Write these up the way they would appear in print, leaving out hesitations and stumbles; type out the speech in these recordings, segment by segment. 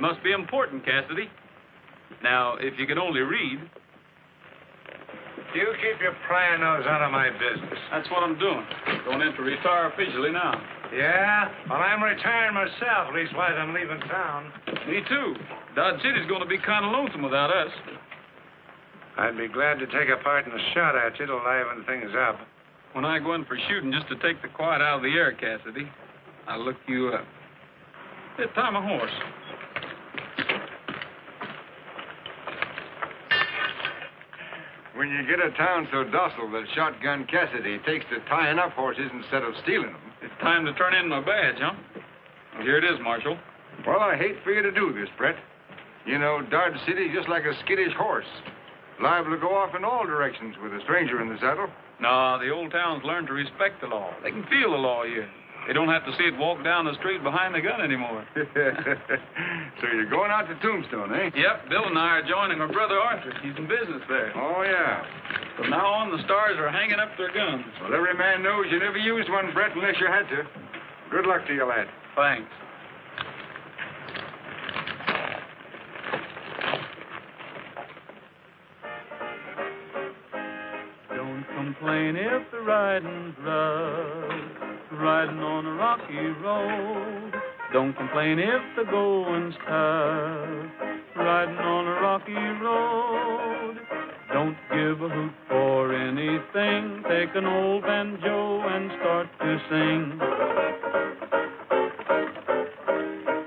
must be important, Cassidy. Now, if you can only read. You keep your prying nose out of my business. That's what I'm doing. Going in to retire officially now. Yeah? Well, I'm retiring myself. Leastwise, I'm leaving town. Me too. Dodge City's going to be kind of lonesome without us. I'd be glad to take a part in a shot at you to liven things up. When I go in for shooting just to take the quiet out of the air, Cassidy, I'll look you up. Hey, tie my horse. When you get a town so docile that Shotgun Cassidy takes to tying up horses instead of stealing them. It's time to turn in my badge, huh? Well, here it is, Marshal. Well, I hate for you to do this, Brett. You know, Dodge City's just like a skittish horse. Liable to go off in all directions with a stranger in the saddle. No, the old town's learned to respect the law. They can feel the law here. They don't have to see it walk down the street behind the gun anymore. So you're going out to Tombstone, eh? Yep, Bill and I are joining our brother Arthur. He's in business there. Oh, yeah. From now on, the Starrs are hanging up their guns. Well, every man knows you never used one, Brett, unless you had to. Good luck to you, lad. Thanks. Don't complain if the riding's rough, riding on a rocky road. Don't complain if the going's tough, riding on a rocky road. Don't give a hoot for anything. Take an old banjo and start to sing.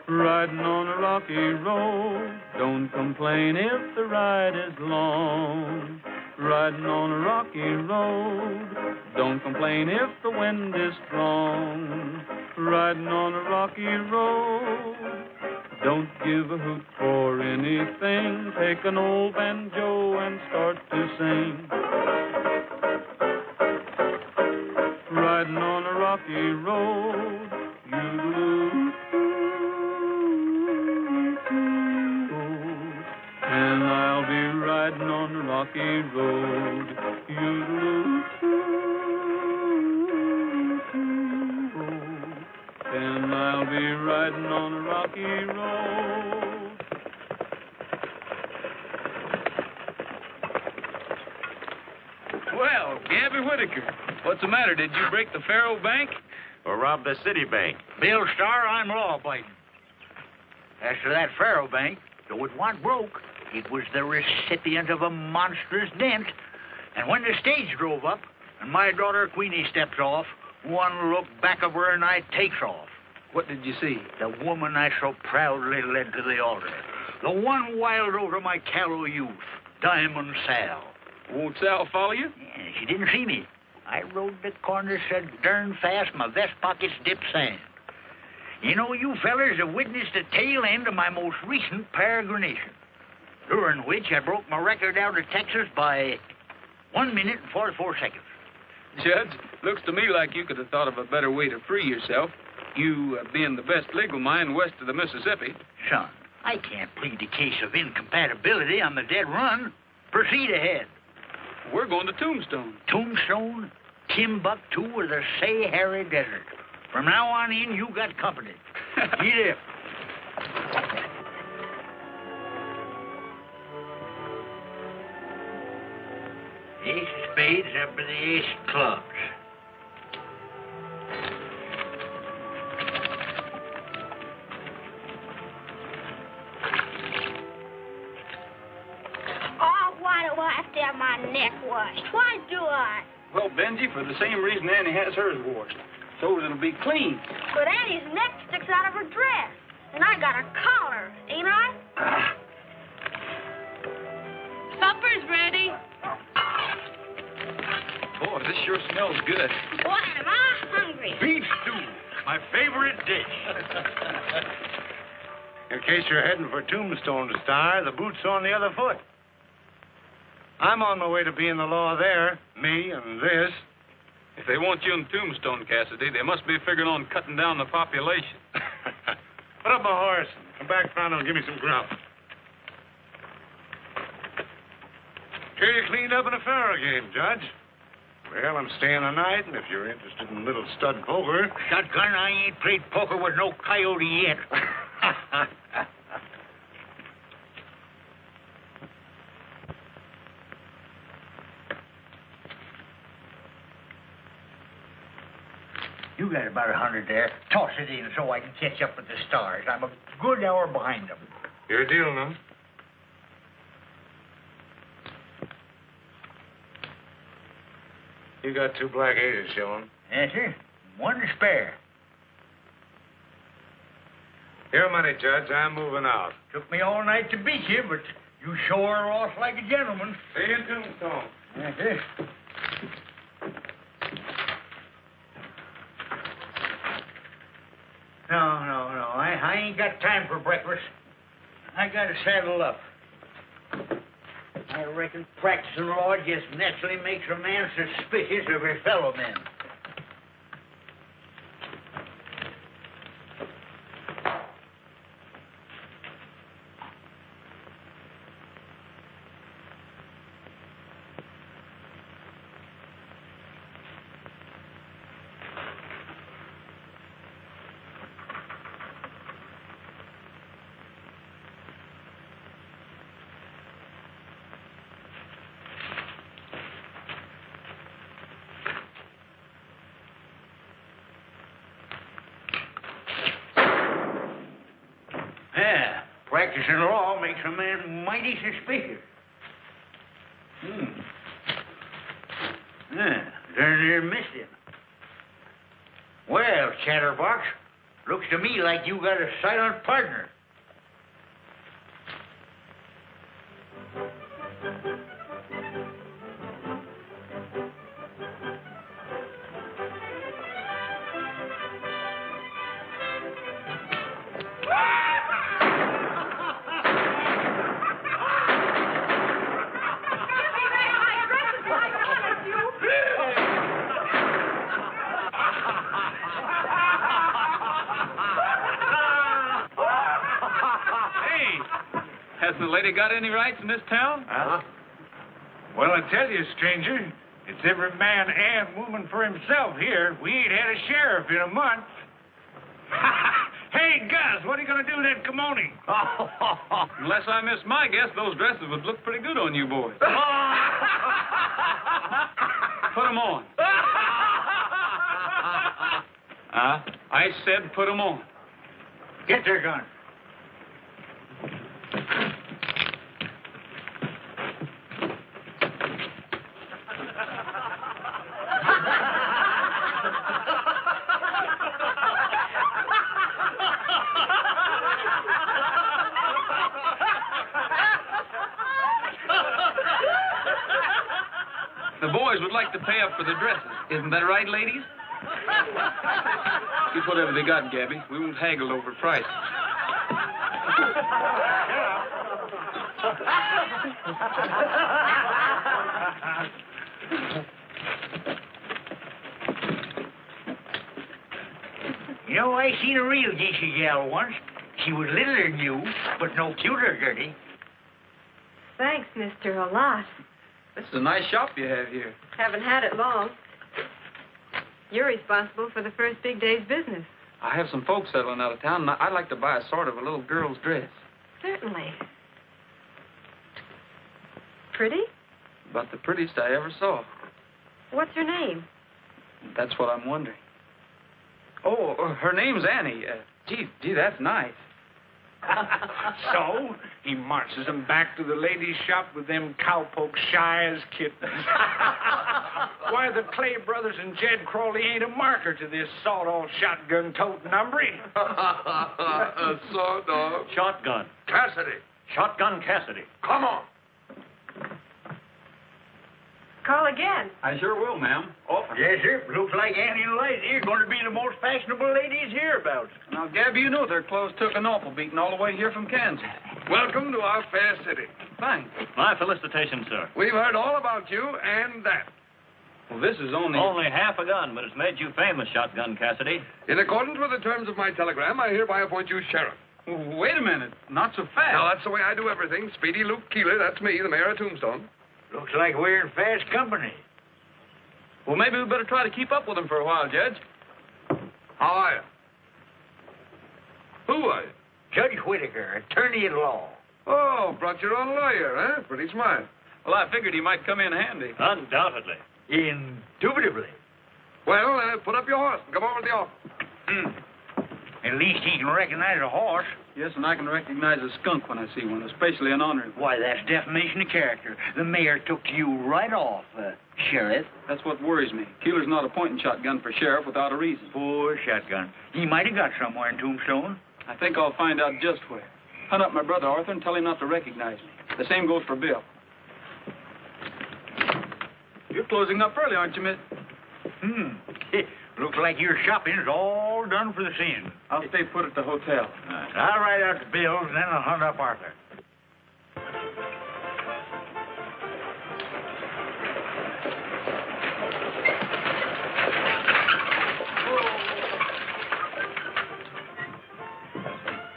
Riding on a rocky road. Don't complain if the ride is long. Riding on a rocky road. Don't complain if the wind is strong. Riding on a rocky road. Don't give a hoot for anything. Take an old banjo and start to sing. Riding on a rocky road. And I'll be riding on a rocky road. And I'll be riding on a rocky road. Well, Gabby Whittaker, what's the matter? Did you break the Faro Bank? Or rob the city bank? Bill Starr, I'm law-abiding. As for that Faro Bank, though it wasn't broke, it was the recipient of a monstrous dent. And when the stage drove up, and my daughter Queenie steps off, one look back of her and I takes off. What did you see? The woman I so proudly led to the altar. The one wild over my callow youth, Diamond Sal. Won't Sal follow you? Yeah, she didn't see me. I rode the corner so darn fast my vest pockets dipped sand. You know, you fellers have witnessed the tail end of my most recent peregrination, during which I broke my record out of Texas by 1 minute and 44 seconds. Judge, looks to me like you could have thought of a better way to free yourself. You being the best legal mind west of the Mississippi. Son, I can't plead the case of incompatibility on the dead run. Proceed ahead. We're going to Tombstone. Tombstone, Timbuktu, or the Sahara Desert. From now on in, you got company. Get up. Ace of spades up to the ace of clubs. Oh, why do I have to have my neck washed? Why do I? Well, Benji, for the same reason Annie has hers washed. So it'll be clean. But Annie's neck sticks out of her dress. And I got a collar, ain't I? Supper's ready. Boy, this sure smells good. Boy, am I hungry. Beef stew, my favorite dish. In case you're heading for Tombstone, Starr, the boot's on the other foot. I'm on my way to being the law there, me and this. If they want you in Tombstone, Cassidy, they must be figuring on cutting down the population. Put up my horse. Come back pronto and give me some grub. Sure you cleaned up in a faro game, Judge. Well, I'm staying the night, and if you're interested in little stud poker... Shotgun, I ain't played poker with no coyote yet. You got about 100 there. Toss it in so I can catch up with the stars. I'm a good hour behind them. Your deal, no? You got 2 black 8s showing. Yes, sir. 1 to spare. Your money, Judge. I'm moving out. Took me all night to beat you, but you sure are off like a gentleman. See you in Tombstone. Yes, sir. No. I ain't got time for breakfast. I got to saddle up. I reckon practicing law just naturally makes a man suspicious of his fellow men. Yeah, practicing law makes a man mighty suspicious. Yeah, darn missed him. Well, Chatterbox, looks to me like you got a silent partner. Hasn't the lady got any rights in this town? Huh? Well, I tell you, stranger, it's every man and woman for himself here. We ain't had a sheriff in a month. Hey, Gus, what are you going to do with that kimono? Unless I miss my guess, those dresses would look pretty good on you boys. Put them on. I said put them on. Get their gun. The boys would like to pay up for the dresses. Isn't that right, ladies? Get whatever they got, Gabby. We won't haggle over price. You know, I seen a real decent gal once. She was littler than you, but no cuter, Gertie. Thanks, Mr. A lot. This is a nice shop you have here. Haven't had it long. You're responsible for the first big day's business. I have some folks settling out of town, and I'd like to buy a sort of a little girl's dress. Certainly. Pretty? About the prettiest I ever saw. What's her name? That's what I'm wondering. Oh, her name's Annie. Gee, that's nice. So, he marches them back to the ladies' shop with them cowpokes shy as kittens. Why, the Clay brothers and Jed Crawley ain't a marker to this sawed-off shotgun-toting number. Sawed-off. Shotgun. Cassidy. Shotgun Cassidy. Come on. Call again. I sure will, ma'am. Often. Yes, sir. Looks like Annie and Elyse are going to be the most fashionable ladies hereabouts. Now, Gabby, you know their clothes took an awful beating all the way here from Kansas. Welcome to our fair city. Thanks. My felicitations, sir. We've heard all about you and that. Well, this is only... Only half a gun, but it's made you famous, Shotgun Cassidy. In accordance with the terms of my telegram, I hereby appoint you sheriff. Wait a minute. Not so fast. Now, that's the way I do everything. Speedy Luke Keeler, that's me, the mayor of Tombstone. Looks like we're in fast company. Well, maybe we better try to keep up with him for a while, Judge. How are you? Who are you? Judge Whittaker, attorney at law. Oh, brought your own lawyer, huh? Pretty smart. Well, I figured he might come in handy. Undoubtedly. Indubitably. Well, put up your horse and come over to the office. At least he can recognize a horse. Yes, and I can recognize a skunk when I see one, especially an ornery one. Why, that's defamation of character. The mayor took to you right off, Sheriff. That's what worries me. Keeler's not appointing shotgun for sheriff without a reason. Poor shotgun. He might have got somewhere in Tombstone. I think I'll find out just where. Hunt up my brother Arthur and tell him not to recognize me. The same goes for Bill. You're closing up early, aren't you, miss? Looks like your shopping's all done for the season. I'll stay put at the hotel. I'll write out the bills, and then I'll hunt up Arthur.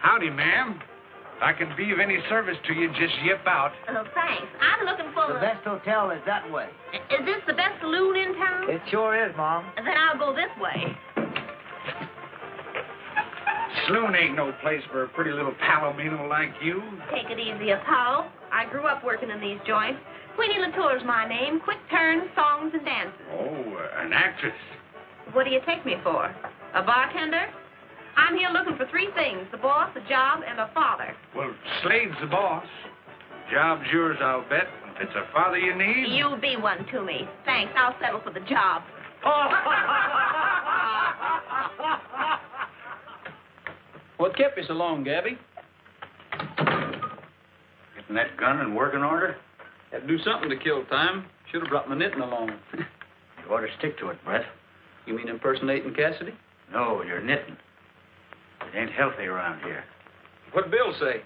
Howdy, ma'am. If I can be of any service to you, just yip out. Oh, thanks. I'm looking for The best hotel is that way. Is this the best saloon in town? It sure is, Mom. Then I'll go this way. Saloon ain't no place for a pretty little palomino like you. Take it easy, Apollo. I grew up working in these joints. Queenie LaTour's my name. Quick turns, songs, and dances. Oh, an actress. What do you take me for? A bartender? I'm here looking for three things: the boss, a job, and a father. Well, Slade's the boss. Job's yours, I'll bet. If it's a father you need... You be one to me. Thanks. I'll settle for the job. What kept you so long, Gabby? Getting that gun in working order? Had to do something to kill time. Should have brought my knitting along. You ought to stick to it, Brett. You mean impersonating Cassidy? No, you're knitting. It ain't healthy around here. What'd Bill say?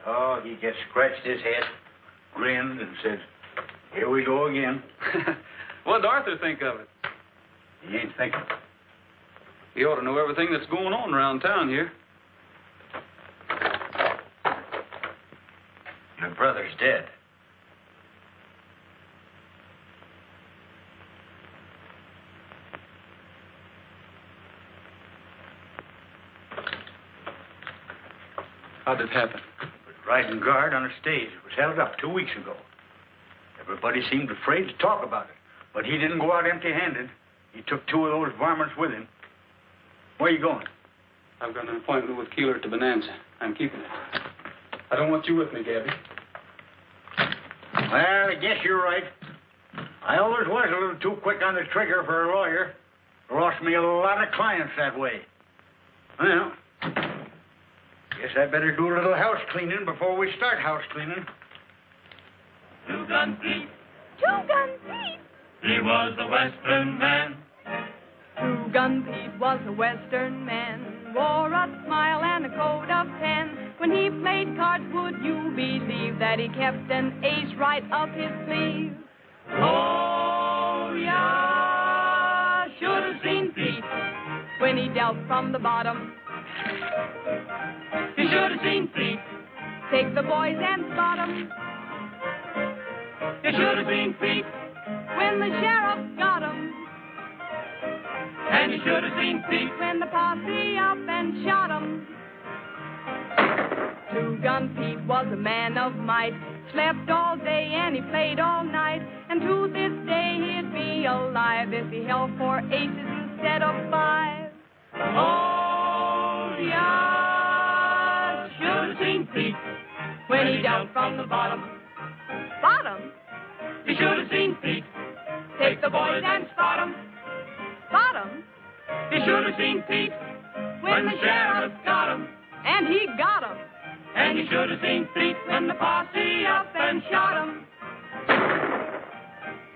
Oh, he just scratched his head, grinned, and said, "Here we go again." What'd Arthur think of it? He ain't thinking. He ought to know everything that's going on around town here. Your brother's dead. How'd it happen? Riding guard on a stage. It was held up 2 weeks ago. Everybody seemed afraid to talk about it. But he didn't go out empty-handed. He took 2 of those varmints with him. Where are you going? I've got an appointment with Keeler at the Bonanza. I'm keeping it. I don't want you with me, Gabby. Well, I guess you're right. I always was a little too quick on the trigger for a lawyer. Lost me a lot of clients that way. Well, guess I better do a little house cleaning before we start house cleaning. Two-gun Pete, Two-gun Pete. he was a Western man. Two-gun Pete was a Western man, wore a smile and a coat of tan. When he played cards, would you believe that he kept an ace right up his sleeve? Oh, yeah, should have seen Pete when he dealt from the bottom. You should have seen Pete. Take the boys and spot 'em You should have seen Pete. when the sheriff got 'em. And you should have seen Pete. When the posse up and shot 'em. Two-gun Pete was a man of might, slept all day and he played all night, and to this day he'd be alive if he held 4 aces instead of 5. Oh, yeah, Should have seen Pete. when he dealt from the bottom. Bottom? You should have seen Pete. Take the boys and spot 'em. Bottom? You should have seen Pete. When the sheriff got 'em. And he got 'em. And you should have seen Pete when the posse up and shot him.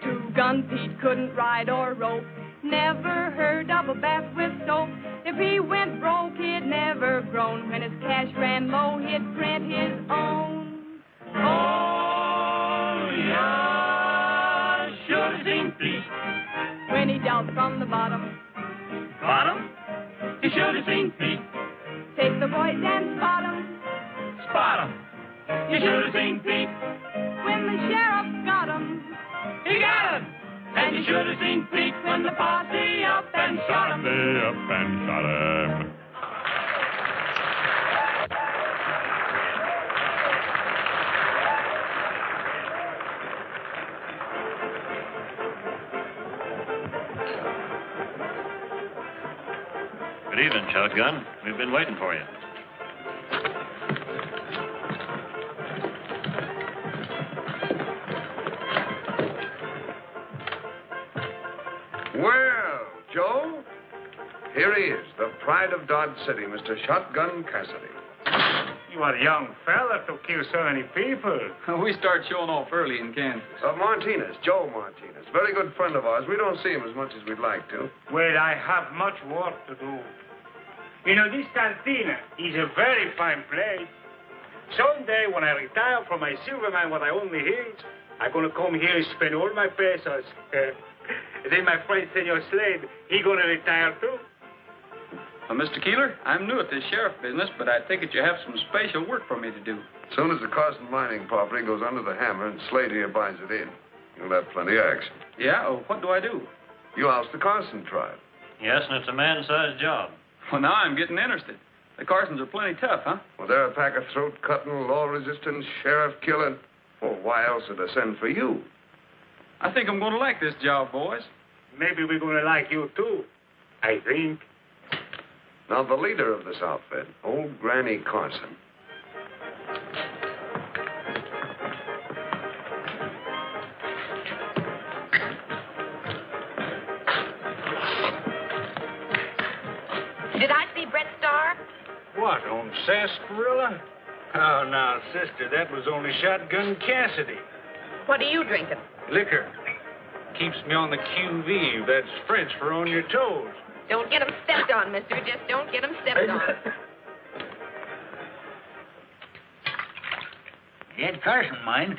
Two-gun Pete couldn't ride or rope, never heard of a bath with soap. If he went broke, he'd never groan. When his cash ran low, he'd print his own. Oh, yeah, should have seen Pete. When he dealt from the bottom. Bottom? You should have seen Pete. Take the boys and spot 'em. Spot him. You should have seen Pete. When the sheriff got 'em. He got him. And you should have seen Pete when the posse up and shot him. They up and shot him. Good evening, Shotgun. We've been waiting for you. Well, Joe, here he is, the pride of Dodge City, Mr. Shotgun Cassidy. You are a young fella to kill so many people. We start showing off early in Kansas. Martinez, Joe Martinez. Very good friend of ours. We don't see him as much as we'd like to. Well, I have much work to do. You know, this cantina is a very fine place. Someday, when I retire from my silverman, what I only hear, I'm going to come here and spend all my pesos. Then my friend, Senor Slade, he going to retire too. Mr. Keeler, I'm new at this sheriff business, but I think that you have some special work for me to do. As soon as the Carson mining property goes under the hammer and Slade here buys it in, you'll have plenty of action. Yeah? Oh, what do I do? You oust the Carson tribe. Yes, and it's a man-sized job. Well, now I'm getting interested. The Carsons are plenty tough, huh? Well, they're a pack of throat-cutting, law-resistant, sheriff-killing. Well, why else would they send for you? I think I'm going to like this job, boys. Maybe we're going to like you too, I think. Now, the leader of this outfit, old Granny Carson. Did I see Brett Starr? What, on sarsaparilla? Oh, now, sister, that was only Shotgun Cassidy. What are you drinking? Liquor. Keeps me on the QV. That's French for on your toes. Don't get 'em stepped on, mister. Just don't get 'em stepped on. That Carson mine,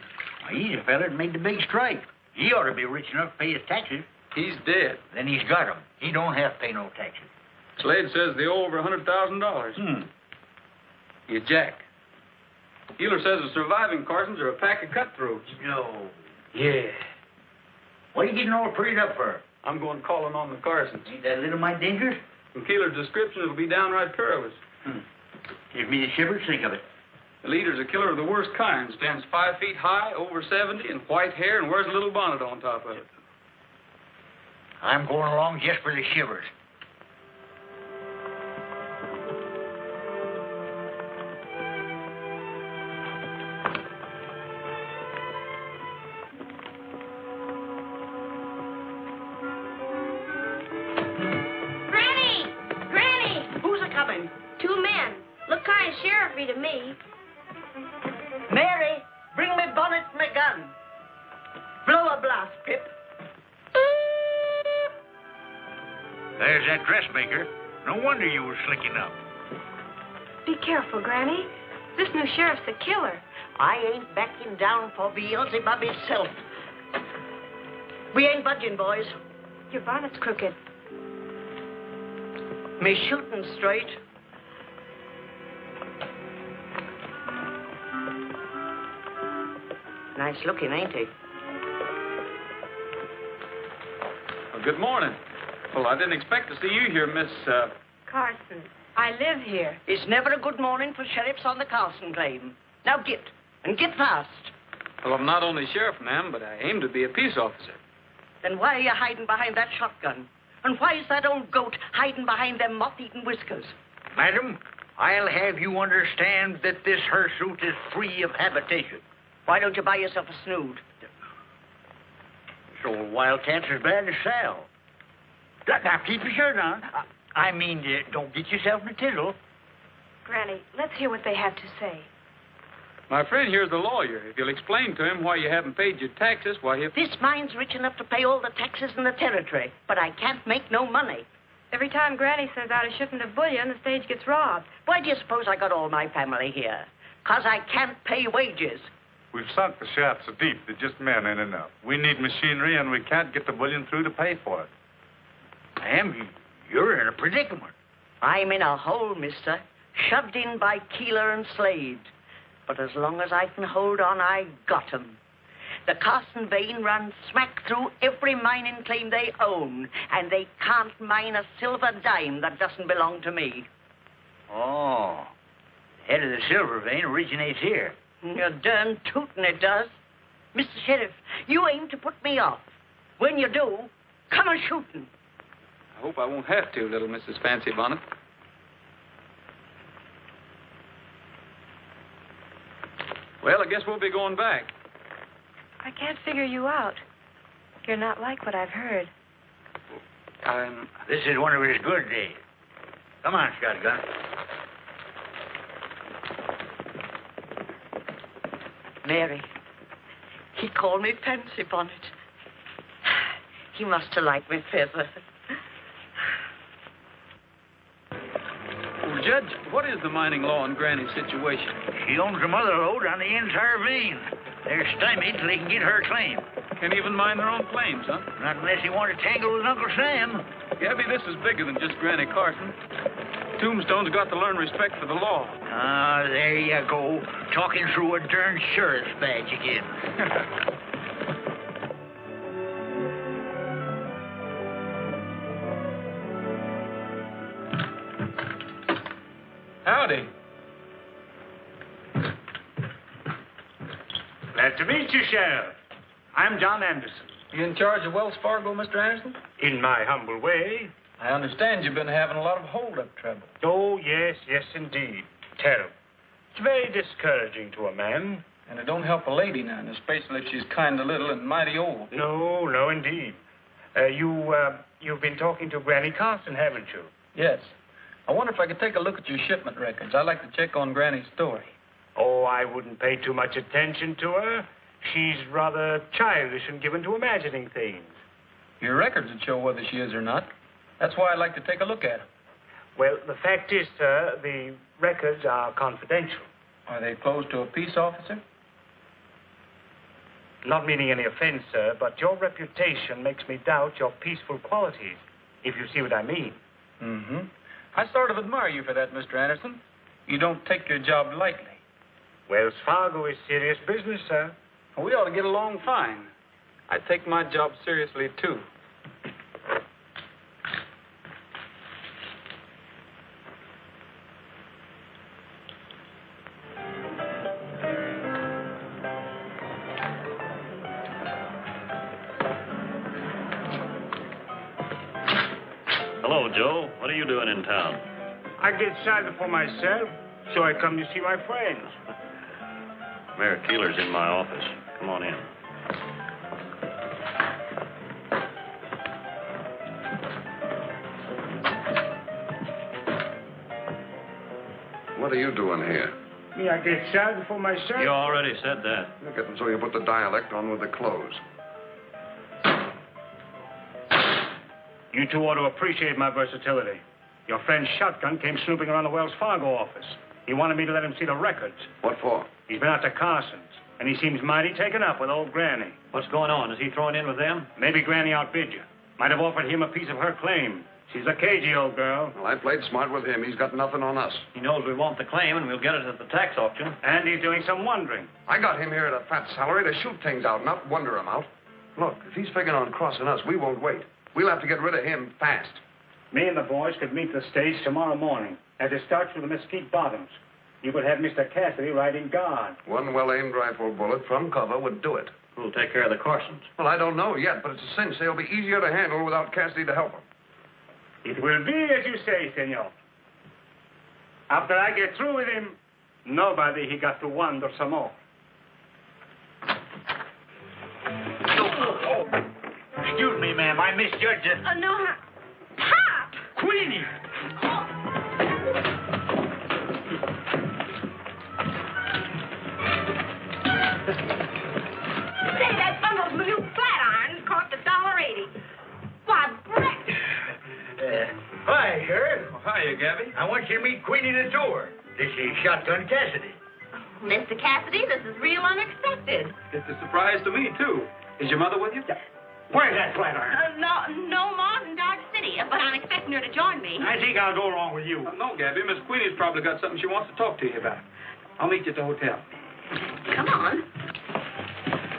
he's a fella that made the big strike. He ought to be rich enough to pay his taxes. He's dead. Then he's got 'em. He don't have to pay no taxes. Slade says they owe over $100,000. You jack. Keeler says the surviving Carsons are a pack of cutthroats. No. Yeah. What are you getting all prettied up for? I'm going calling on the Carsons. Ain't that a little mite dangerous? From Keeler's description, it'll be downright perilous. Give me the shivers, think of it. The leader's a killer of the worst kind. Stands 5 feet high, over 70, and white hair, and wears a little bonnet on top of it. I'm going along just for the shivers. To me. Mary, bring me bonnet and my gun. Blow a blast, Pip. There's that dressmaker. No wonder you were slicking up. Be careful, Granny. This new sheriff's a killer. I ain't backing down for Beelzebub himself. We ain't budging, boys. Your bonnet's crooked. Me shooting straight. Nice looking, ain't he? Well, good morning. Well, I didn't expect to see you here, Miss, Carson, I live here. It's never a good morning for sheriffs on the Carson claim. Now get, and get fast. Well, I'm not only sheriff, ma'am, but I aim to be a peace officer. Then why are you hiding behind that shotgun? And why is that old goat hiding behind them moth-eaten whiskers? Madam, I'll have you understand that this hirsute is free of habitation. Why don't you buy yourself a snood? This old wildcat's as bad as Sal. Now, keep your shirt on. I mean, don't get yourself in a tizzle. Granny, let's hear what they have to say. My friend here's the lawyer. If you'll explain to him why you haven't paid your taxes, why he'll... This mine's rich enough to pay all the taxes in the territory, but I can't make no money. Every time Granny sends out a shipment of bullion, the stage gets robbed. Why do you suppose I got all my family here? 'Cause I can't pay wages. We've sunk the shaft so deep that just men ain't enough. We need machinery, and we can't get the bullion through to pay for it. Ma'am, you're in a predicament. I'm in a hole, mister. Shoved in by Keeler and Slade. But as long as I can hold on, I got 'em. The Carson vein runs smack through every mining claim they own, and they can't mine a silver dime that doesn't belong to me. Oh, the head of the silver vein originates here. You're darn tootin' it does. Mr. Sheriff, you aim to put me off. When you do, come a shootin'. I hope I won't have to, little Mrs. Fancy Bonnet. Well, I guess we'll be going back. I can't figure you out. You're not like what I've heard. This is one of his good days. Come on, Shotgun. Mary, he called me Fancy Bonnet. He must have liked me feather. Well, Judge, what is the mining law in Granny's situation? She owns a mother lode on the entire vein. They're stymied till they can get her claim. Can't even mine their own claims, huh? Not unless you want to tangle with Uncle Sam. Gabby, this is bigger than just Granny Carson. Tombstone's got to learn respect for the law. Ah, there you go. Talking through a darn sheriff's badge again. Howdy. Glad to meet you, Sheriff. I'm John Anderson. You in charge of Wells Fargo, Mr. Anderson? In my humble way. I understand you've been having a lot of hold-up trouble. Oh, yes, indeed. Terrible. It's very discouraging to a man. And it don't help a lady none, especially if she's kind of little and mighty old. No, indeed. You've been talking to Granny Carson, haven't you? Yes. I wonder if I could take a look at your shipment records. I'd like to check on Granny's story. Oh, I wouldn't pay too much attention to her. She's rather childish and given to imagining things. Your records would show whether she is or not. That's why I'd like to take a look at them. Well, the fact is, sir, the records are confidential. Are they closed to a peace officer? Not meaning any offense, sir, but your reputation makes me doubt your peaceful qualities, if you see what I mean. Mm-hmm. I sort of admire you for that, Mr. Anderson. You don't take your job lightly. Wells Fargo is serious business, sir. We ought to get along fine. I take my job seriously, too. Hello, Joe. What are you doing in town? I get excited for myself, so I come to see my friends. Mayor Keeler's in my office. Come on in. What are you doing here? Me, I get excited for myself. You already said that. Look at them so you put the dialect on with the clothes. You two ought to appreciate my versatility. Your friend Shotgun came snooping around the Wells Fargo office. He wanted me to let him see the records. What for? He's been out to Carson's, and he seems mighty taken up with old Granny. What's going on? Is he throwing in with them? Maybe Granny outbid you. Might have offered him a piece of her claim. She's a cagey old girl. Well, I played smart with him. He's got nothing on us. He knows we want the claim, and we'll get it at the tax auction. And he's doing some wondering. I got him here at a fat salary to shoot things out, not wonder him out. Look, if he's figuring on crossing us, we won't wait. We'll have to get rid of him fast. Me and the boys could meet the stage tomorrow morning as it starts with the Mesquite Bottoms. You could have Mr. Cassidy riding guard. One well-aimed rifle bullet from cover would do it. Who'll take care of the Carsons? Well, I don't know yet, but it's a cinch they'll be easier to handle without Cassidy to help them. It will be as you say, senor. After I get through with him, nobody he got to wonder some more. Excuse me, ma'am. I misjudged it. No, Pop! Queenie! Say, that bundle of new flat irons cost $1.80. Why, Brett! Hi, Sheriff. Oh, hiya, Gabby. I want you to meet Queenie LaTour. This is Shotgun Cassidy. Mr. Cassidy, this is real unexpected. It's a surprise to me, too. Is your mother with you? Where's that flat iron? No, Ma's in Dodge City, but I'm expecting her to join me. I think I'll go along with you. No, Gabby. Miss Queenie's probably got something she wants to talk to you about. I'll meet you at the hotel. Come on.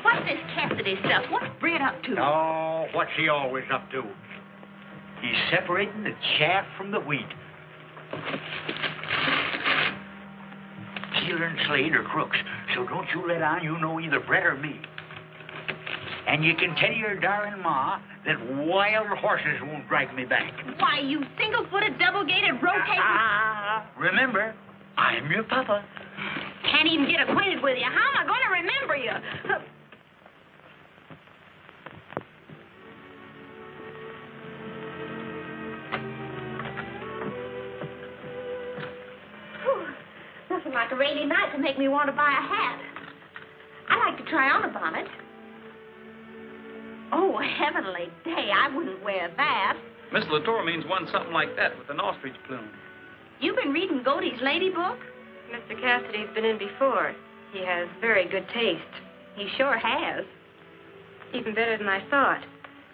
What's this Cassidy stuff? What's Brett up to? Oh, what's he always up to? He's separating the chaff from the wheat. Keeler and Slade are crooks, so don't you let on you know either Brett or me. And you can tell your darling ma that wild horses won't drag me back. Why, you single-footed, double-gated, rotating... Remember, I'm your papa. Can't can't even get acquainted with you. How am I going to remember you? Nothing like a rainy night to make me want to buy a hat. I like to try on a bonnet. Oh, heavenly day, I wouldn't wear that. Miss LaTour means one something like that with an ostrich plume. You've been reading Godey's lady book? Mr. Cassidy's been in before. He has very good taste. He sure has. Even better than I thought.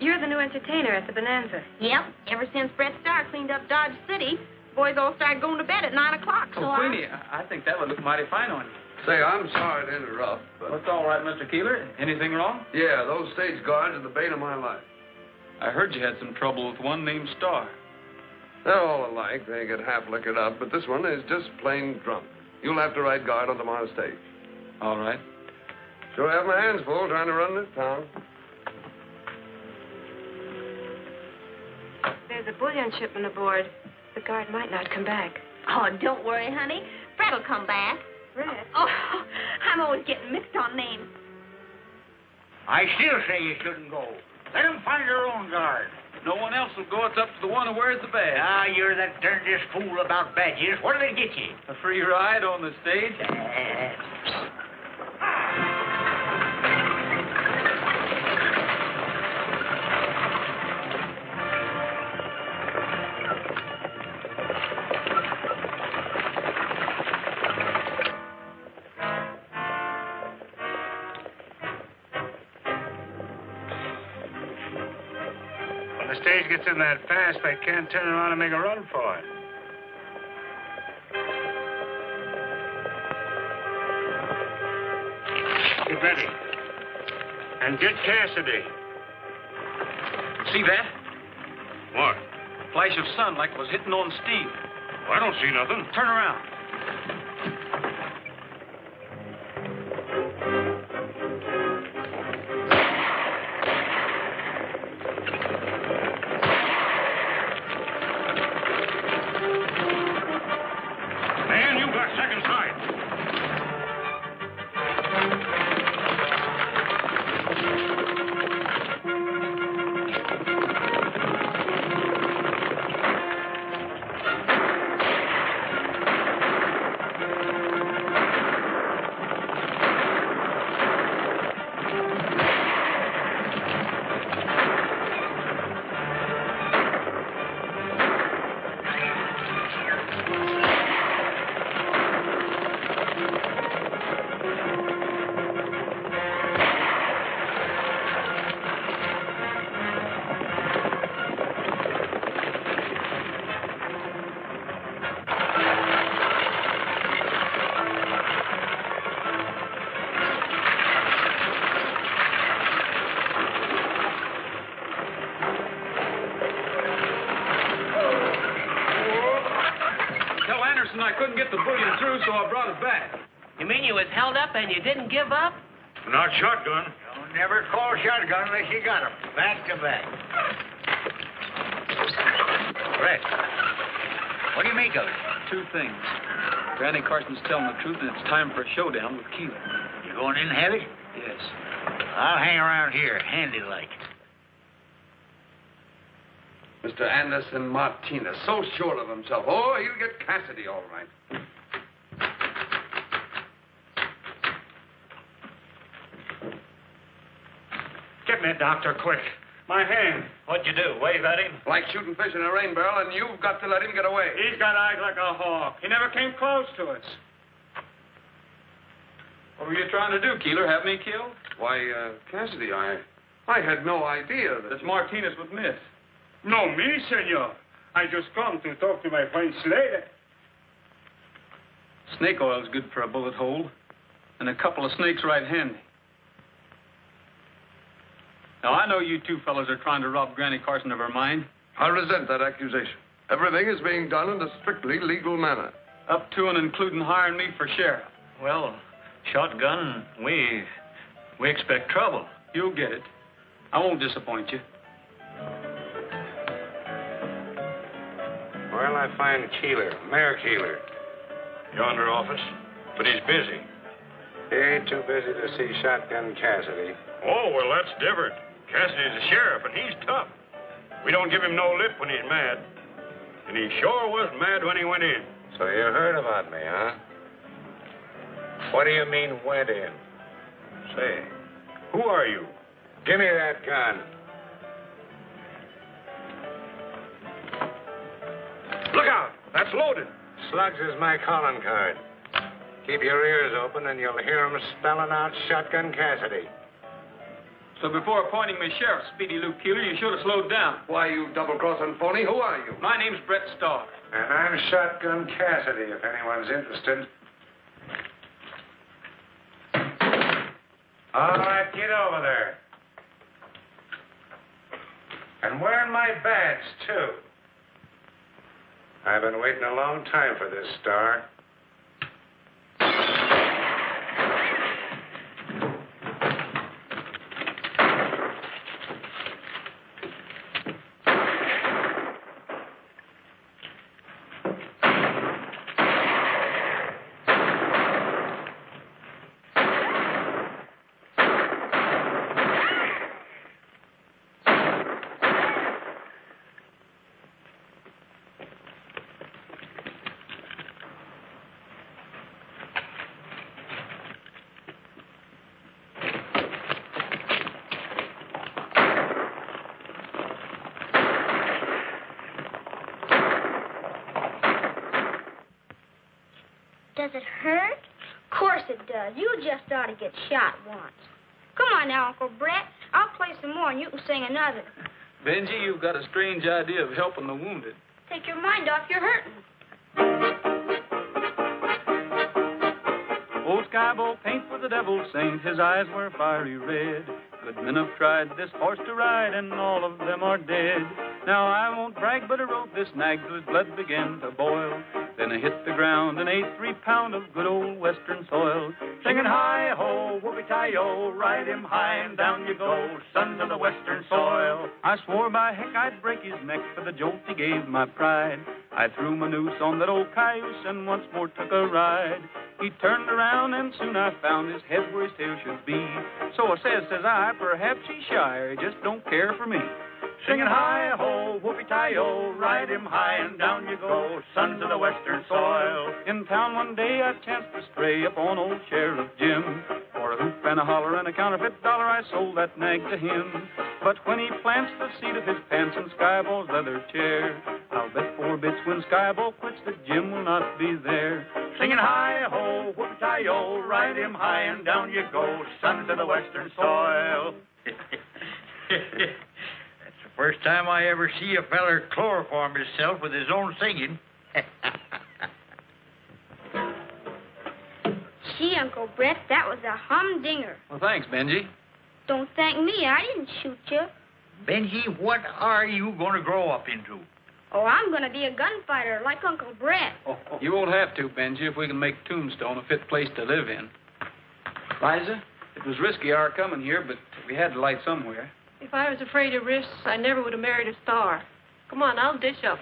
You're the new entertainer at the Bonanza. Yep. Ever since Brett Starr cleaned up Dodge City, boys all started going to bed at 9 o'clock. So Queenie, I think that would look mighty fine on you. Say, I'm sorry to interrupt, but... What's all right, Mr. Keeler? Anything wrong? Yeah, those stage guards are the bane of my life. I heard you had some trouble with one named Starr. They're all alike. They get half liquored up, but this one is just plain drunk. You'll have to ride guard on tomorrow's stage. All right. Sure have my hands full trying to run this town. There's a bullion shipment aboard. The guard might not come back. Oh, don't worry, honey. Fred'll come back. Fred? Oh, I'm always getting mixed on names. I still say you shouldn't go. Let them find their own guard. No one else will go. It's up to the one who wears the badge. Ah, you're that darndest fool about badges. What do they get you? A free ride on the stage? When the stage gets in that fast, they can't turn around and make a run for it. Get ready. And get Cassidy. See that? What? Flash of sun like it was hitting on steel. I don't see nothing. Turn around. Man, you got second sight. I couldn't get the bullion through, so I brought it back. You mean you was held up and you didn't give up? Not shotgun. Don't never call shotgun unless you got 'em. Back to back. Brett, what do you make of it? Two things. Granny Carson's telling the truth, and it's time for a showdown with Keeler. You going in, have it? Yes. I'll hang around here, handy-like. Mr. Anderson Martinez, so sure of himself. Oh, he'll get Cassidy all right. Get me a doctor, quick. My hand. What'd you do, wave at him? Like shooting fish in a rain barrel, and you've got to let him get away. He's got eyes like a hawk. He never came close to us. What were you trying to do, Keeler? Have me killed? Why, Cassidy, I had no idea that... That's Martinez with Miss. No, me, senor. I just come to talk to my friend Slade. Snake oil's good for a bullet hole, and a couple of snakes right handy. Now, I know you two fellows are trying to rob Granny Carson of her mine. I resent that accusation. Everything is being done in a strictly legal manner. Up to and including hiring me for sheriff. Well, shotgun, we expect trouble. You'll get it. I won't disappoint you. Well, I find Keeler, Mayor Keeler. Yonder office, but he's busy. He ain't too busy to see Shotgun Cassidy. Oh, well, that's different. Cassidy's a sheriff, and he's tough. We don't give him no lip when he's mad. And he sure was mad when he went in. So you heard about me, huh? What do you mean, went in? Say, who are you? Give me that gun. Look out! That's loaded. Slugs is my calling card. Keep your ears open and you'll hear 'em spelling out Shotgun Cassidy. So before appointing me sheriff, Speedy Luke Keeler, you should have slowed down. Why, you double-crossing phony? Who are you? My name's Brett Starr. And I'm Shotgun Cassidy, if anyone's interested. All right, get over there. And wearing my badge, too. I've been waiting a long time for this, Starr. Does it hurt? Of course it does. You just ought to get shot once. Come on now, Uncle Brett. I'll play some more and you can sing another. Benji, you've got a strange idea of helping the wounded. Take your mind off your hurting. Old Skybolt paint for the devil saint, his eyes were fiery red. Good men have tried this horse to ride, and all of them are dead. Now I won't brag, but I rode this nag till his blood began to boil. Then I hit the ground and ate 3 pound of good old western soil. Singing hi-ho, whoopee-tie-yo, ride him high and down you go, sons of the western soil. I swore by heck I'd break his neck for the jolt he gave my pride. I threw my noose on that old cayuse and once more took a ride. He turned around and soon I found his head where his tail should be. So I says I, perhaps he's shy or he just don't care for me. Singing hi-ho, whoopee-tie-yo, ride him high and down you go, sons of the western soil. In town one day I chanced to stray upon old Sheriff Jim. For a hoop and a holler and a counterfeit dollar I sold that nag to him. But when he plants the seat of his pants in Skyball's leather chair, I'll bet 4 bits when Skyball quits that Jim will not be there. Singing hi-ho, whoopee-tie-yo, ride him high and down you go, sons of the western soil. First time I ever see a feller chloroform himself with his own singing. Gee, Uncle Brett, that was a humdinger. Well, thanks, Benji. Don't thank me. I didn't shoot you. Benji, what are you going to grow up into? Oh, I'm going to be a gunfighter like Uncle Brett. You won't have to, Benji, if we can make Tombstone a fit place to live in. Liza, it was risky our coming here, but we had to light somewhere. If I was afraid of risks, I never would have married a Starr. Come on, I'll dish up.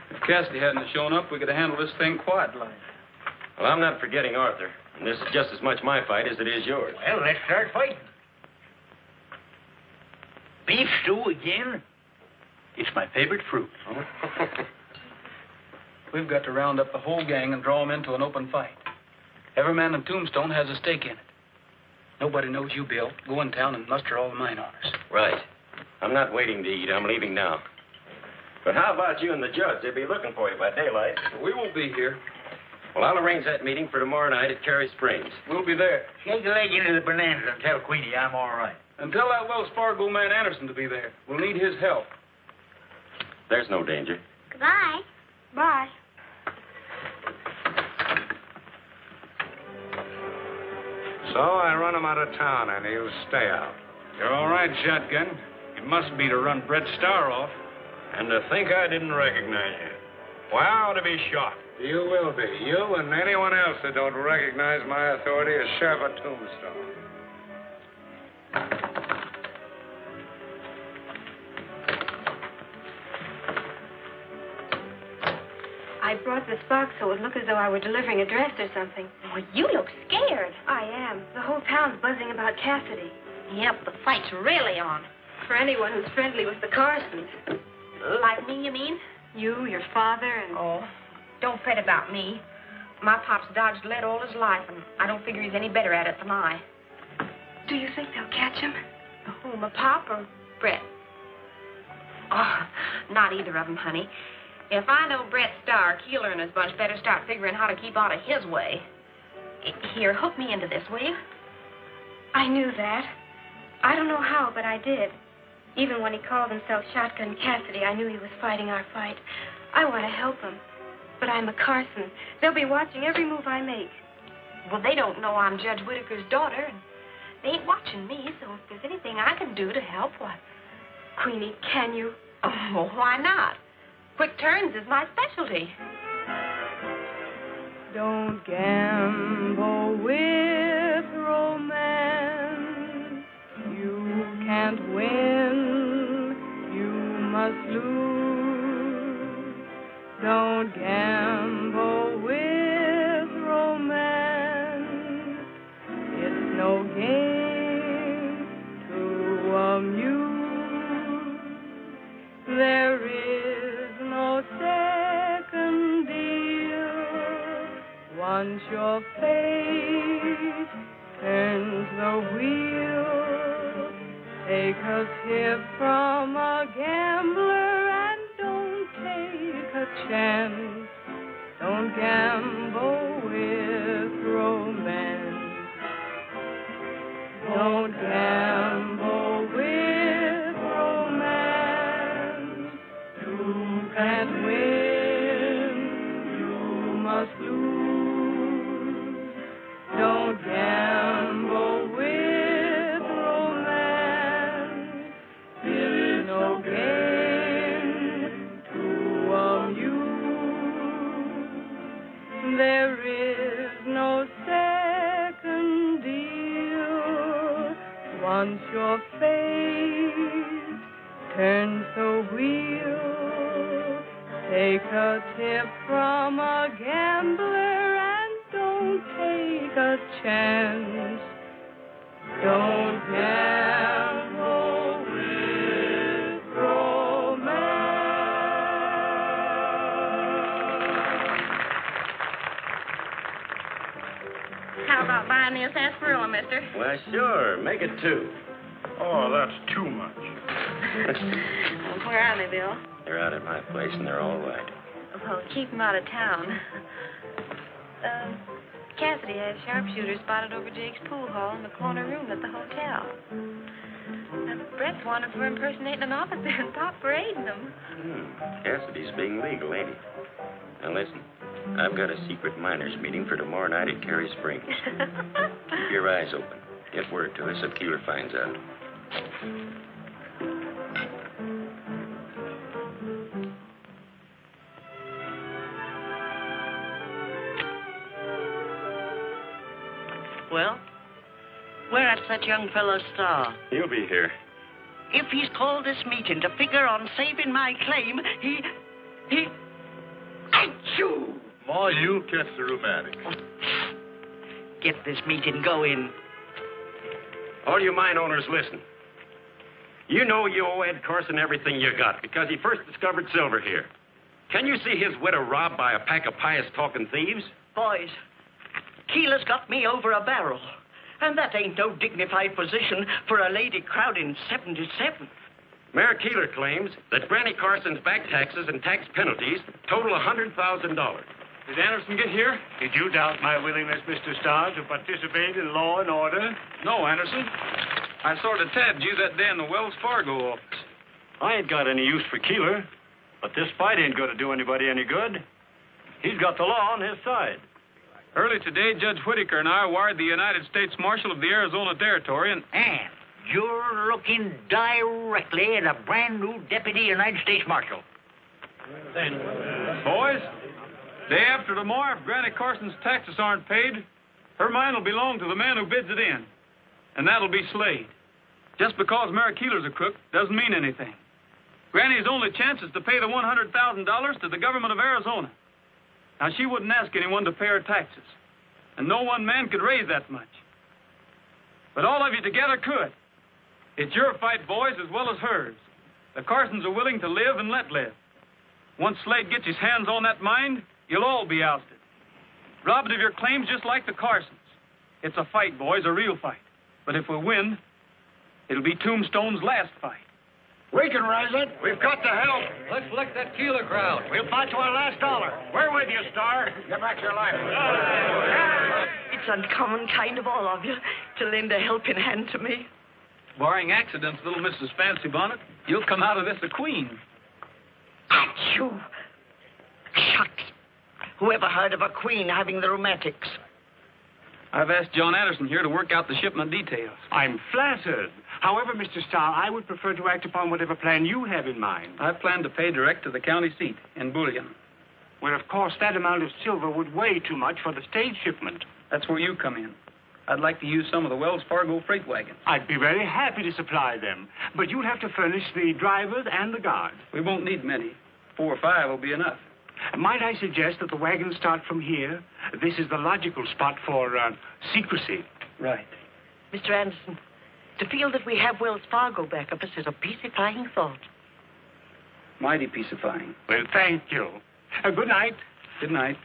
If Cassidy hadn't shown up, we could have handled this thing quietly. Well, I'm not forgetting Arthur. And this is just as much my fight as it is yours. Well, let's start fighting. Beef stew again? It's my favorite fruit. We've got to round up the whole gang and draw them into an open fight. Every man in Tombstone has a stake in it. Nobody knows you, Bill. Go in town and muster all the mine owners. Right. I'm not waiting to eat. I'm leaving now. But how about you and the judge? They'll be looking for you by daylight. We won't be here. Well, I'll arrange that meeting for tomorrow night at Cary Springs. We'll be there. Shake a leg into the bananas and tell Queenie I'm all right. And tell that Wells Fargo man Anderson to be there. We'll need his help. There's no danger. Goodbye. Bye. So I run him out of town, and he'll stay out. You're all right, Shotgun. It must be to run Brett Starr off. And to think I didn't recognize you. Well, to be shot. You will be. You and anyone else that don't recognize my authority as Sheriff of Tombstone. I I brought this box so it would look as though I were delivering a dress or something. Well, you look scared. I am. The whole town's buzzing about Cassidy. Yep, the fight's really on. For anyone who's friendly with the Carsons. Like me, you mean? You, your father, and... Oh, don't fret about me. My pop's dodged lead all his life, and I don't figure he's any better at it than I. Do you think they'll catch him? Who, my pop or Brett? Oh, not either of them, honey. If I know Brett Starr, Keeler and his bunch better start figuring how to keep out of his way. Here, hook me into this, will you? I knew that. I don't know how, but I did. Even when he called himself Shotgun Cassidy, I knew he was fighting our fight. I want to help him. But I'm a Carson. They'll be watching every move I make. Well, they don't know I'm Judge Whittaker's daughter, and they ain't watching me, so if there's anything I can do to help, why... Queenie, can you? Oh, why not? Quick turns is my specialty. Don't gamble with romance. You can't win, you must lose. Don't gamble with romance. It's no game to amuse. There is no second deal. Once your fate turns the wheel, take a tip from a gambler and don't take a chance. Don't gamble with romance. Don't gamble with romance. You can't win, you must lose. Don't gamble with romance. It's no game to amuse. There is no second deal. Once your fate turns the wheel, take a tip from a gambler and don't take a chance. Don't gamble with romance. How about buying me a sarsaparilla, mister? Well, sure. Make it 2. Oh, that's too much. Where are they, Bill? They're out at my place, and they're all right. Well, keep them out of town. Cassidy has sharpshooters spotted over Jake's pool hall in the corner room at the hotel. Brett's wanted for impersonating an officer and top parading them. Cassidy's being legal, ain't he? Now, listen. I've got a secret miners' meeting for tomorrow night at Cary Springs. Keep your eyes open. Get word to us if Keeler finds out. Well, where's that young fellow Starr? He'll be here. If he's called this meeting to figure on saving my claim, he... Achoo! Ma, you'll catch the rheumatic. Get this meeting going. All you mine owners, listen. You know you owe Ed Carson everything you got because he first discovered silver here. Can you see his widow robbed by a pack of pious-talking thieves? Boys, Keeler's got me over a barrel. And that ain't no dignified position for a lady crowding 77. Mayor Keeler claims that Granny Carson's back taxes and tax penalties total $100,000. Did Anderson get here? Did you doubt my willingness, Mr. Starr, to participate in law and order? No, Anderson. I sort of tabbed you that day in the Wells Fargo office. I ain't got any use for Keeler, but this fight ain't going to do anybody any good. He's got the law on his side. Early today, Judge Whittaker and I wired the United States Marshal of the Arizona Territory, and you're looking directly at a brand new Deputy United States Marshal. Boys, day after tomorrow, if Granny Carson's taxes aren't paid, her mine will belong to the man who bids it in. And that'll be Slade. Just because Mayor Keeler's a crook doesn't mean anything. Granny's only chance is to pay the $100,000 to the government of Arizona. Now, she wouldn't ask anyone to pay her taxes. And no one man could raise that much. But all of you together could. It's your fight, boys, as well as hers. The Carsons are willing to live and let live. Once Slade gets his hands on that mine, you'll all be ousted. Robbed of your claims just like the Carsons. It's a fight, boys, a real fight. But if we win, it'll be Tombstone's last fight. We can rise it. We've got to help. Let's lick that Keeler crowd. We'll fight to our last dollar. We're with you, Starr. Get back your life. It's uncommon kind of all of you to lend a helping hand to me. Barring accidents, little Mrs. Fancy Bonnet, you'll come out of this a queen. Achoo! Shucks. Whoever heard of a queen having the rheumatics? I've asked John Addison here to work out the shipment details. I'm flattered. However, Mr. Starr, I would prefer to act upon whatever plan you have in mind. I plan to pay direct to the county seat in bullion. Well, of course, that amount of silver would weigh too much for the stage shipment. That's where you come in. I'd like to use some of the Wells Fargo freight wagons. I'd be very happy to supply them, but you'll have to furnish the drivers and the guards. We won't need many. 4 or 5 will be enough. Might I suggest that the wagons start from here? This is the logical spot for secrecy. Right. Mr. Anderson, to feel that we have Wells Fargo back of us is a peacifying thought. Mighty peacifying. Well, thank you. Good night. Good night.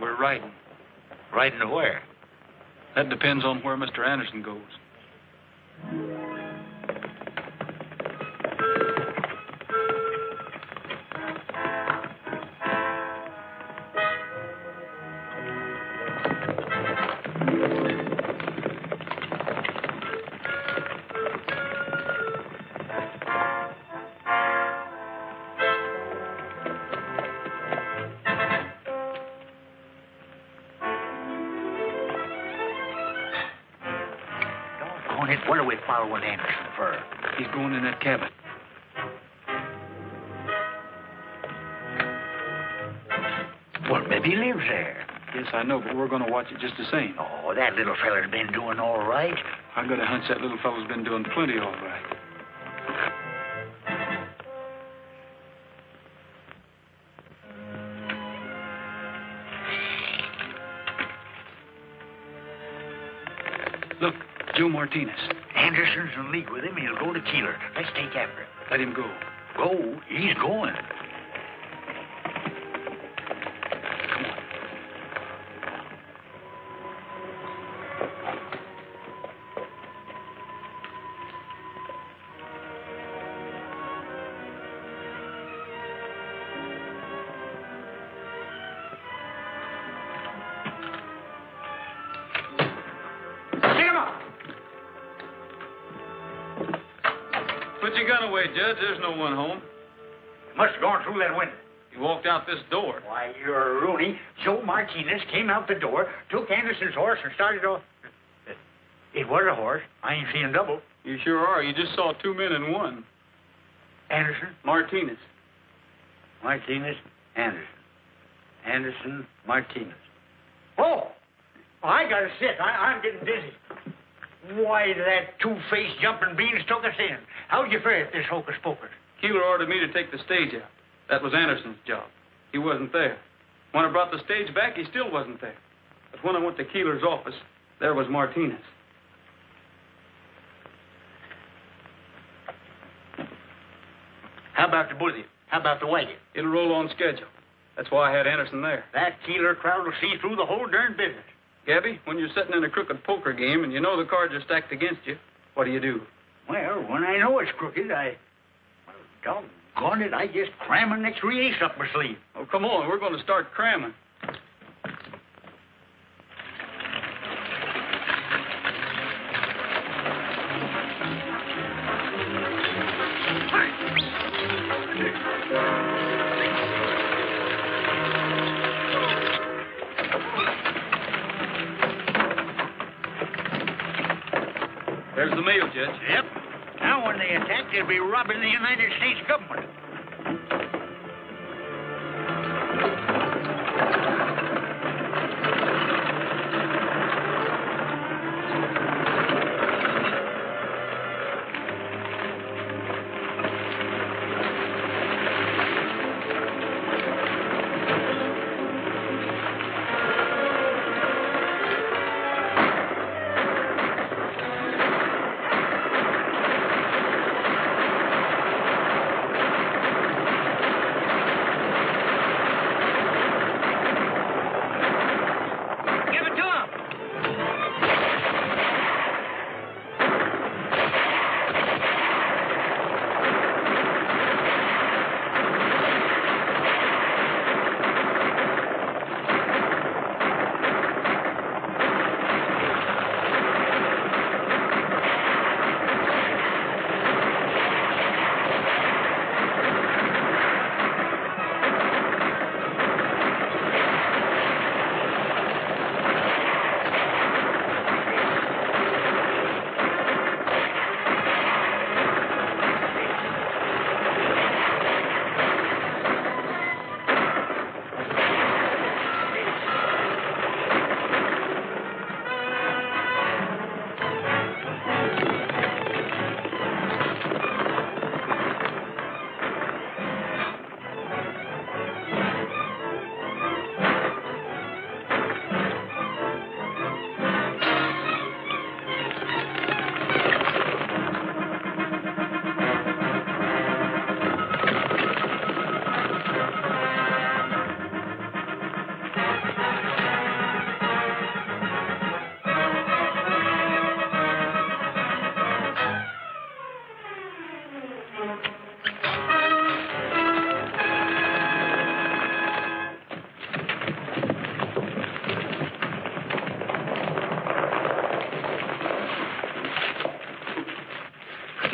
We're riding. Riding to where? That depends on where Mr. Anderson goes. What are we following Anderson for? He's going in that cabin. Well, maybe he lives there. Yes, I know, but we're going to watch it just the same. Oh, that little feller's been doing all right. I got a hunch that little fellow's been doing plenty all right. Look, Joe Martinez. Anderson's in league with him. He'll go to Keeler. Let's take after him. Let him go. Go? He's going. Come on. Put your gun away, Judge. There's no one home. Must have gone through that window. He walked out this door. Why, you're a Rooney. Joe Martinez came out the door, took Anderson's horse, and started off. It was a horse. I ain't seeing double. You sure are. You just saw 2 men in one. Anderson? Martinez. Martinez, Anderson. Anderson, Martinez. Oh! I gotta sit. I'm getting dizzy. Why, that two-faced jumping beans took us in. How'd you fare at this hocus-pocus? Keeler ordered me to take the stage out. That was Anderson's job. He wasn't there. When I brought the stage back, he still wasn't there. But when I went to Keeler's office, there was Martinez. How about the bullion? How about the wagon? It'll roll on schedule. That's why I had Anderson there. That Keeler crowd will see through the whole darn business. Gabby, when you're sitting in a crooked poker game and you know the cards are stacked against you, what do? Well, when I know it's crooked, doggone it, I just cram an extra ace up my sleeve. Oh, come on. We're going to start cramming. There's the mail, Judge. Yep. Now, when they attack, they'll be robbing the United States government.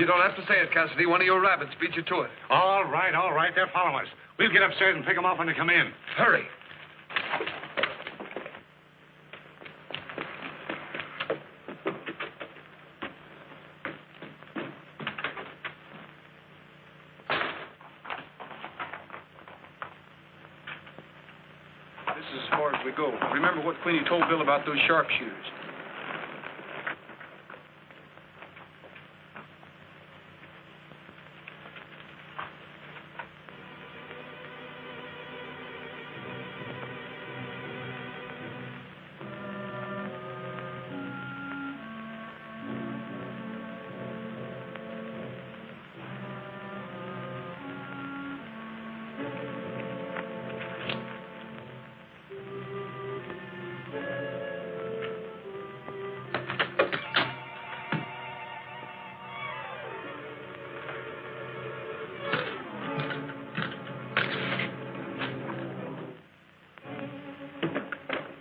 You don't have to say it, Cassidy. One of your rabbits beat you to it. All right. They're following us. We'll get upstairs and pick them off when they come in. Hurry. This is as far as we go. Remember what Queenie told Bill about those sharpshooters.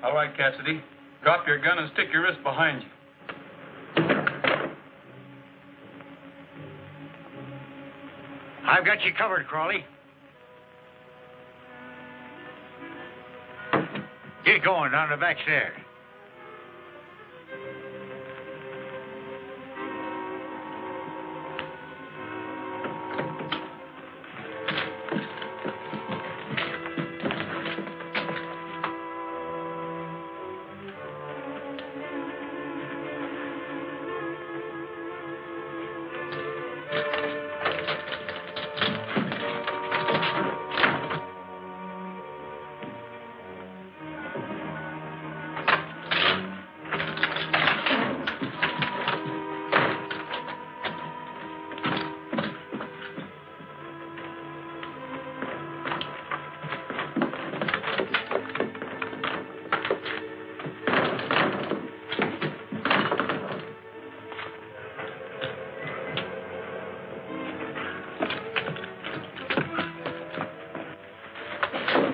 All right, Cassidy. Drop your gun and stick your wrist behind you. I've got you covered, Crawley. Get going down the back stairs.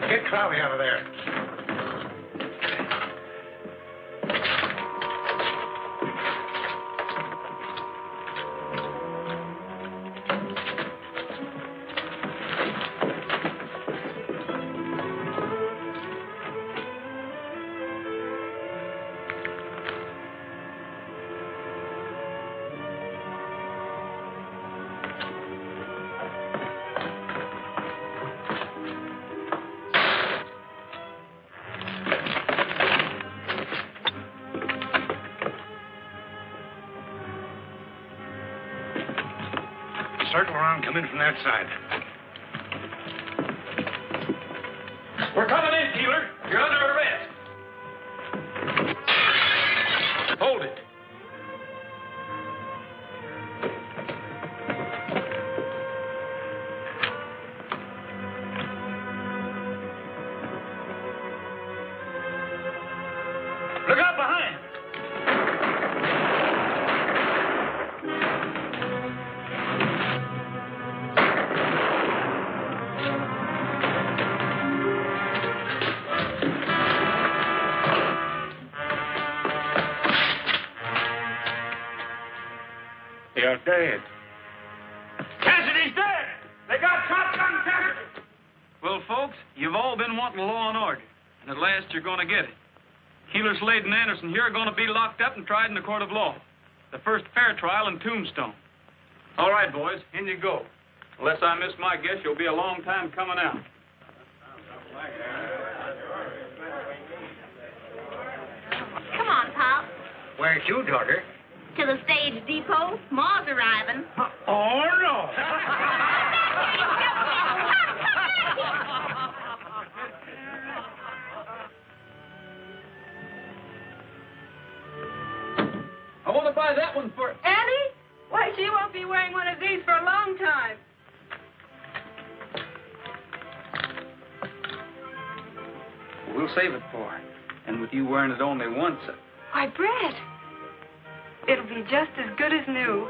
Get Crawley out of there. Circle around, come in from that side. We're coming in, Keeler. You're under arrest. Hold it. Look out behind. They're dead. Cassidy's dead. They got shotgun Cassidy. Well, folks, you've all been wanting law and order, and at last you're going to get it. Keeler, Slade, and Anderson here are going to be locked up and tried in the court of law. The first fair trial in Tombstone. All right, boys, in you go. Unless I miss my guess, you'll be a long time coming out. Come on, Pop. Where to, daughter? To the stage depot. Ma's arriving. Oh, no. I want to buy that one for... Annie? Why, she won't be wearing one of these for a long time. We'll save it for her. And with you wearing it only once... Why, Brett, it'll be just as good as new.